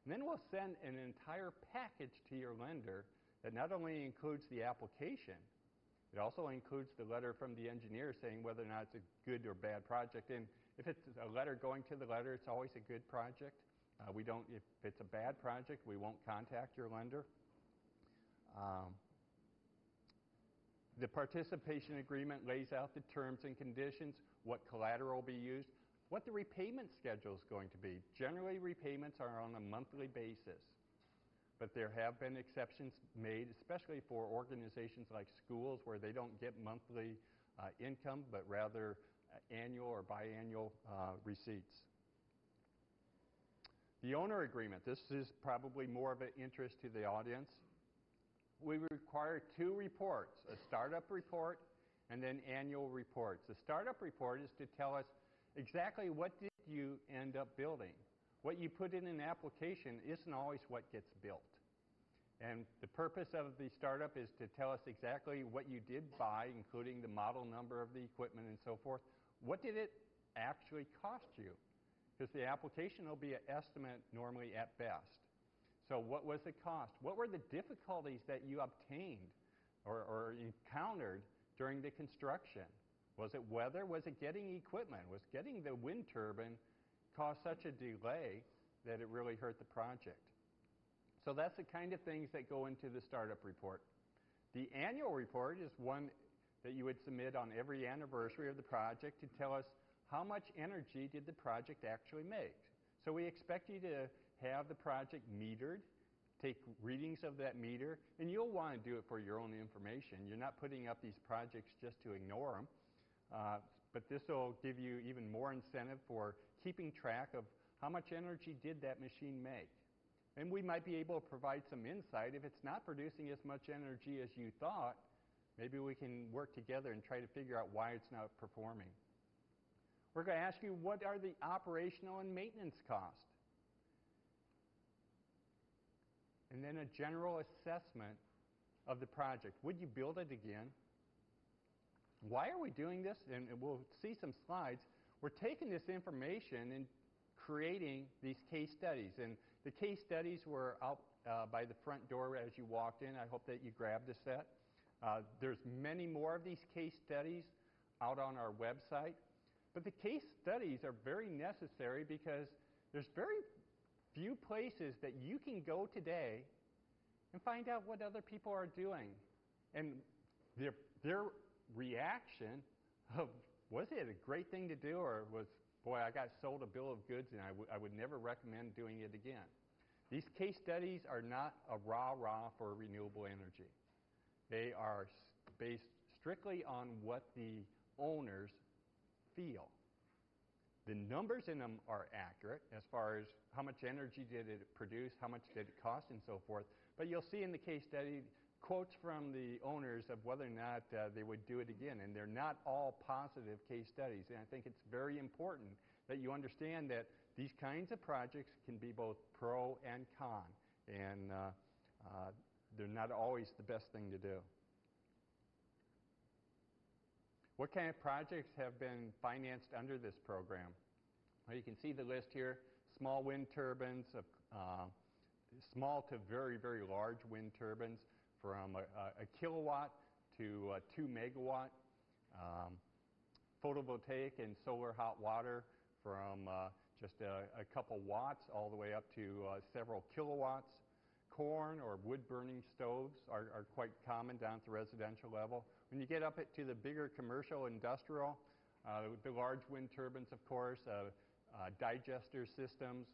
And then we'll send an entire package to your lender that not only includes the application, it also includes the letter from the engineer saying whether or not it's a good or bad project. And if it's a letter going to the letter, it's always a good project. If it's a bad project, we won't contact your lender. The participation agreement lays out the terms and conditions, what collateral will be used, what the repayment schedule is going to be. Generally, repayments are on a monthly basis, but there have been exceptions made, especially for organizations like schools where they don't get monthly income, but rather annual or biannual receipts. The owner agreement, this is probably more of an interest to the audience. We require 2 reports, a startup report and then annual reports. The startup report is to tell us exactly what did you end up building. What you put in an application isn't always what gets built. And the purpose of the startup is to tell us exactly what you did buy, including the model number of the equipment and so forth. What did it actually cost you? Because the application will be an estimate normally at best. So what was the cost? What were the difficulties that you obtained or encountered during the construction? Was it weather? Was it getting equipment? Was getting the wind turbine caused such a delay that it really hurt the project? So that's the kind of things that go into the startup report. The annual report is one that you would submit on every anniversary of the project to tell us how much energy did the project actually make. So we expect you to have the project metered, take readings of that meter, and you'll want to do it for your own information. You're not putting up these projects just to ignore them, but this will give you even more incentive for keeping track of how much energy did that machine make. And we might be able to provide some insight. If it's not producing as much energy as you thought, maybe we can work together and try to figure out why it's not performing. We're going to ask you, what are the operational and maintenance costs? And then a general assessment of the project. Would you build it again? Why are we doing this? And we'll see some slides. We're taking this information and creating these case studies. And the case studies were out by the front door as you walked in. I hope that you grabbed a set. There's many more of these case studies out on our website. But the case studies are very necessary because there's very few places that you can go today and find out what other people are doing. And their reaction of, was it a great thing to do, or was, boy, I got sold a bill of goods and I would never recommend doing it again. These case studies are not a rah-rah for renewable energy. They are based strictly on what the owners feel. The numbers in them are accurate as far as how much energy did it produce, how much did it cost, and so forth. But you'll see in the case study quotes from the owners of whether or not they would do it again. And they're not all positive case studies. And I think it's very important that you understand that these kinds of projects can be both pro and con. And they're not always the best thing to do. What kind of projects have been financed under this program? Well, you can see the list here. Small wind turbines, small to very, very large wind turbines from a kilowatt to 2 megawatt. Photovoltaic and solar hot water from just a couple watts all the way up to several kilowatts. Corn or wood-burning stoves are quite common down at the residential level. When you get up to the bigger commercial, industrial, the large wind turbines, of course, digester systems,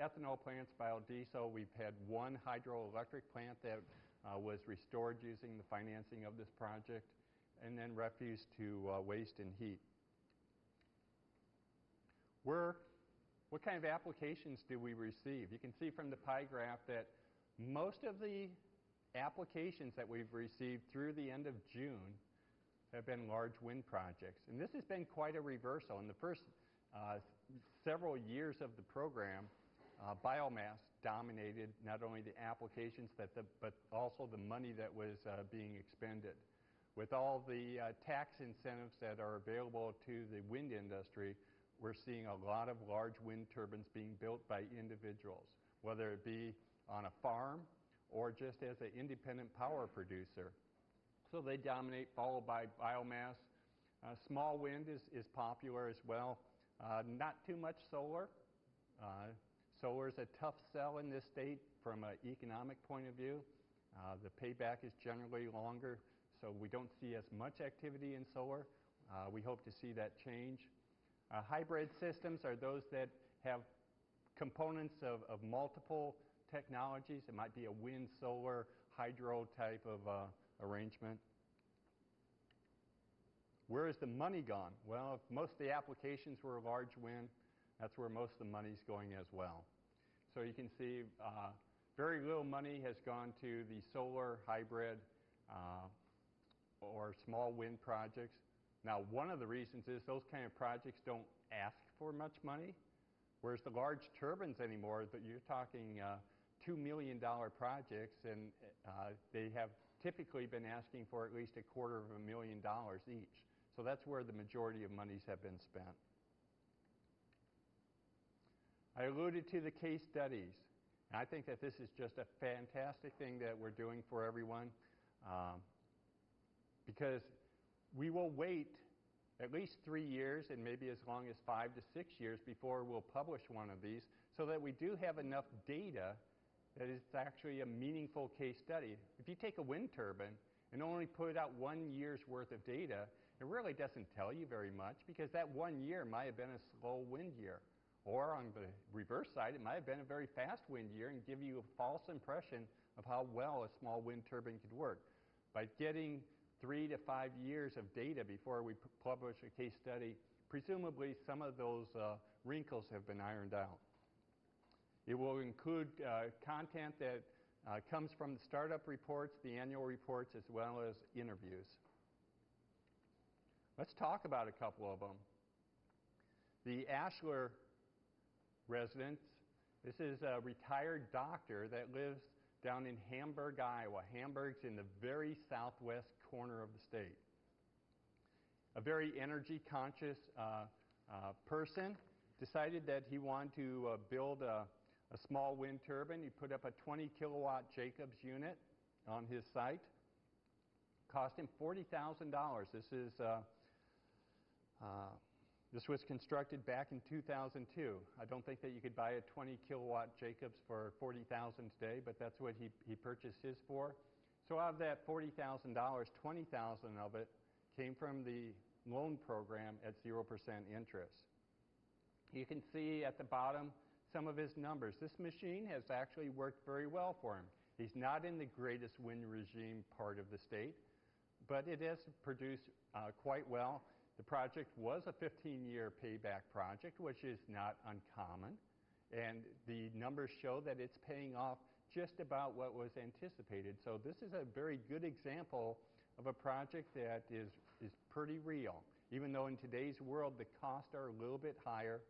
ethanol plants, biodiesel. We've had one hydroelectric plant that was restored using the financing of this project, and then refuse to waste and heat. What kind of applications do we receive? You can see from the pie graph that most of the applications that we've received through the end of June have been large wind projects. And this has been quite a reversal. In the first several years of the program, biomass dominated not only the applications but also the money that was being expended. With all the tax incentives that are available to the wind industry, we're seeing a lot of large wind turbines being built by individuals. whether it be on a farm or just as an independent power producer. So they dominate, followed by biomass. Small wind is popular as well. Not too much solar. Solar is a tough sell in this state from an economic point of view. The payback is generally longer, so we don't see as much activity in solar. We hope to see that change. Hybrid systems are those that have components of multiple technologies. It might be a wind, solar, hydro type of arrangement. Where is the money gone? Well, if most of the applications were large wind, that's where most of the money is going as well. So you can see very little money has gone to the solar, hybrid, or small wind projects. Now, one of the reasons is those kind of projects don't ask for much money, whereas the large turbines anymore, that you're talking $2 million projects, and they have typically been asking for at least $250,000 each. So that's where the majority of monies have been spent. I alluded to the case studies. And I think that this is just a fantastic thing that we're doing for everyone, because we will wait at least 3 years and maybe as long as 5 to 6 years before we'll publish one of these, so that we do have enough data that it's actually a meaningful case study. If you take a wind turbine and only put out 1 year's worth of data, it really doesn't tell you very much, because that 1 year might have been a slow wind year. Or on the reverse side, it might have been a very fast wind year and give you a false impression of how well a small wind turbine could work. By getting 3 to 5 years of data before we publish a case study, presumably some of those wrinkles have been ironed out. It will include content that comes from the startup reports, the annual reports, as well as interviews. Let's talk about a couple of them. The Ashlar Residents. This is a retired doctor that lives down in Hamburg, Iowa. Hamburg's in the very southwest corner of the state. A very energy-conscious person decided that he wanted to build a small wind turbine. He put up a 20-kilowatt Jacobs unit on his site. Cost him $40,000. This was constructed back in 2002. I don't think that you could buy a 20-kilowatt Jacobs for $40,000 today, but that's what he purchased his for. So out of that $40,000, $20,000 of it came from the loan program at 0% interest. You can see at the bottom some of his numbers. This machine has actually worked very well for him. He's not in the greatest wind regime part of the state, but it has produced quite well. The project was a 15-year payback project, which is not uncommon, and the numbers show that it's paying off just about what was anticipated. So this is a very good example of a project that is pretty real. Even though in today's world the costs are a little bit higher,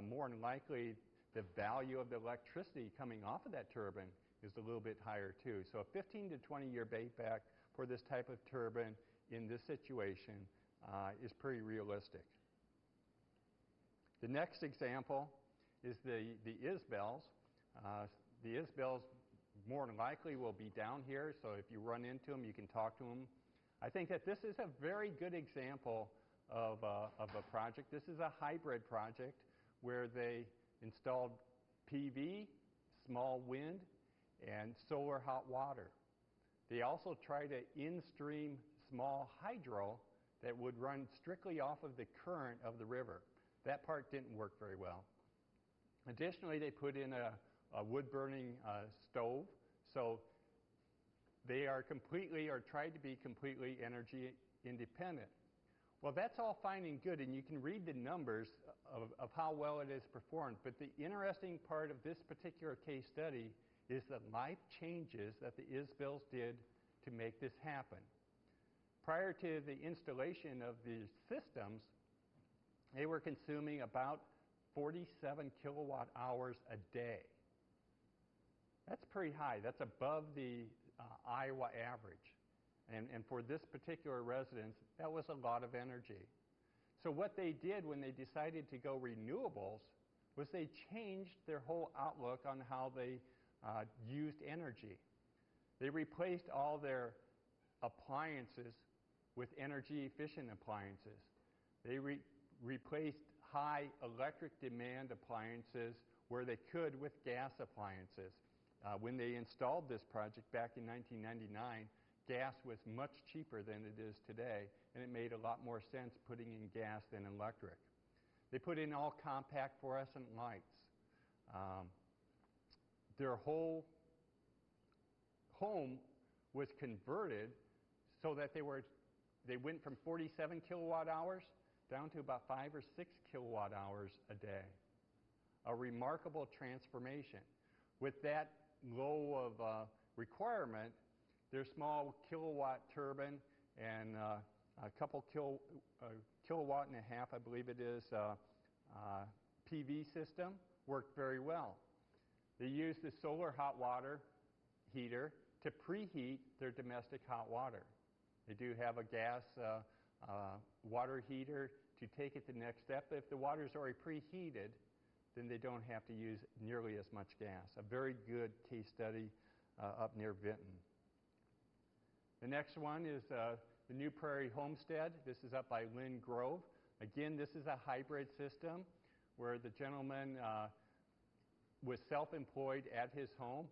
more than likely the value of the electricity coming off of that turbine is a little bit higher too. So a 15 to 20-year payback for this type of turbine in this situation is pretty realistic. The next example is the Isbells. The Isbells more than likely will be down here, so if you run into them, you can talk to them. I think that this is a very good example of a project. This is a hybrid project where they installed PV, small wind, and solar hot water. They also tried to in-stream small hydro that would run strictly off of the current of the river. That part didn't work very well. Additionally, they put in a wood-burning stove, so they are completely, or tried to be completely, energy independent. Well, that's all fine and good, and you can read the numbers of how well it has performed, but the interesting part of this particular case study is the life changes that the Isbells did to make this happen. Prior to the installation of these systems, they were consuming about 47 kilowatt hours a day. That's pretty high. That's above the Iowa average. And for this particular residence, that was a lot of energy. So what they did when they decided to go renewables was they changed their whole outlook on how they used energy. They replaced all their appliances with energy-efficient appliances. They replaced high electric demand appliances where they could with gas appliances. When they installed this project back in 1999, gas was much cheaper than it is today, and it made a lot more sense putting in gas than electric. They put in all compact fluorescent lights. Their whole home was converted so that they went from 47 kilowatt hours down to about 5 or 6 kilowatt hours a day. A remarkable transformation. With that low of requirement, their small kilowatt turbine and a couple kilowatt and a half, I believe it is, PV system worked very well. They used the solar hot water heater to preheat their domestic hot water. They do have a gas water heater to take it the next step. If the water is already preheated, then they don't have to use nearly as much gas. A very good case study up near Vinton. The next one is the new Prairie Homestead. This is up by Lynn Grove. Again, this is a hybrid system where the gentleman was self-employed at his home.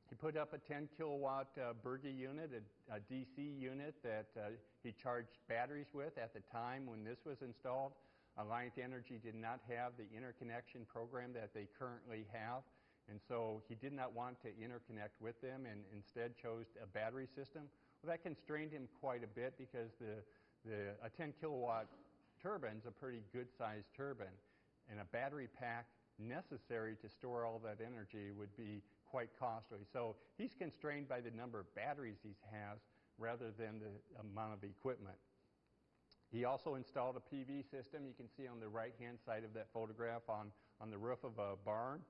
He put up a 10 kilowatt Berge unit, a DC unit that he charged batteries with at the time when this was installed. Alliant Energy did not have the interconnection program that they currently have, and so he did not want to interconnect with them and instead chose a battery system. Well, that constrained him quite a bit because a 10 kilowatt turbine is a pretty good sized turbine, and a battery pack necessary to store all that energy would be quite costly. So he's constrained by the number of batteries he has rather than the amount of equipment. He also installed a PV system. You can see on the right-hand side of that photograph on the roof of a barn.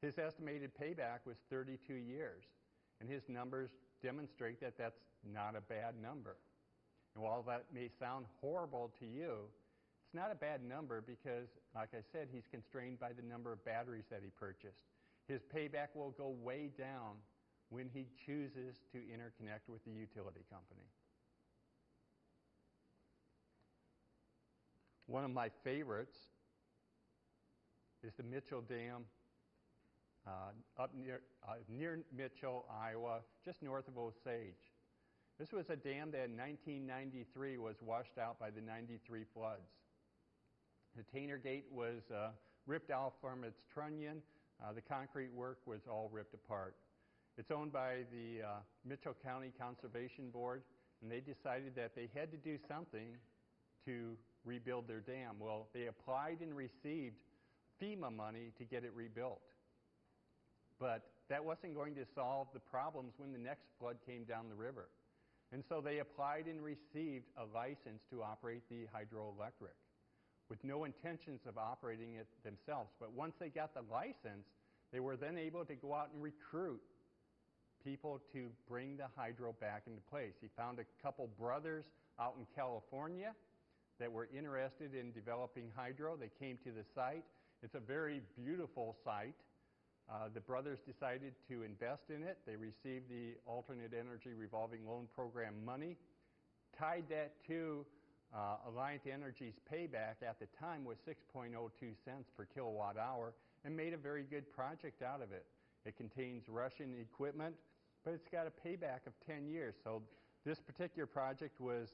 His estimated payback was 32 years, and his numbers demonstrate that that's not a bad number. And while that may sound horrible to you, it's not a bad number because, like I said, he's constrained by the number of batteries that he purchased. His payback will go way down when he chooses to interconnect with the utility company. One of my favorites is the Mitchell Dam up near Mitchell, Iowa, just north of Osage. This was a dam that in 1993 was washed out by the 93 floods. The Tainer Gate was ripped off from its trunnion. The concrete work was all ripped apart. It's owned by the Mitchell County Conservation Board, and they decided that they had to do something to rebuild their dam. Well, they applied and received FEMA money to get it rebuilt. But that wasn't going to solve the problems when the next flood came down the river. And so they applied and received a license to operate the hydroelectric with no intentions of operating it themselves. But once they got the license, they were then able to go out and recruit people to bring the hydro back into place. He found a couple brothers out in California that were interested in developing hydro. They came to the site. It's a very beautiful site. The brothers decided to invest in it. They received the Alternate Energy Revolving Loan Program money, tied that to Alliant Energy's payback at the time was 6.02 cents per kilowatt hour, and made a very good project out of it. It contains Russian equipment, but it's got a payback of 10 years. So this particular project was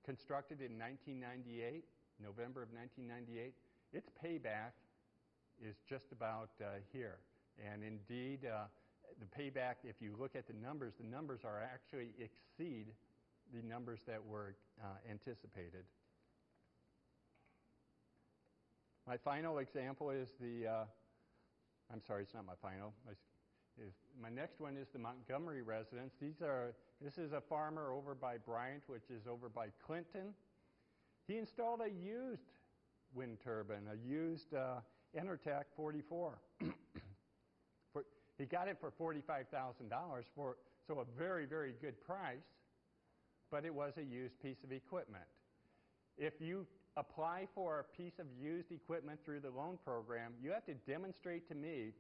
constructed in 1998, November of 1998. Its payback is just about here. And indeed, the payback, if you look at the numbers are actually exceed the numbers that were anticipated. My final example is I'm sorry, it's not my final. My next one is the Montgomery Residents. This is a farmer over by Bryant, which is over by Clinton. He installed a used wind turbine, a used Enertech 44. He got it for $45,000, so a very, very good price, but it was a used piece of equipment. If you apply for a piece of used equipment through the loan program, you have to demonstrate to me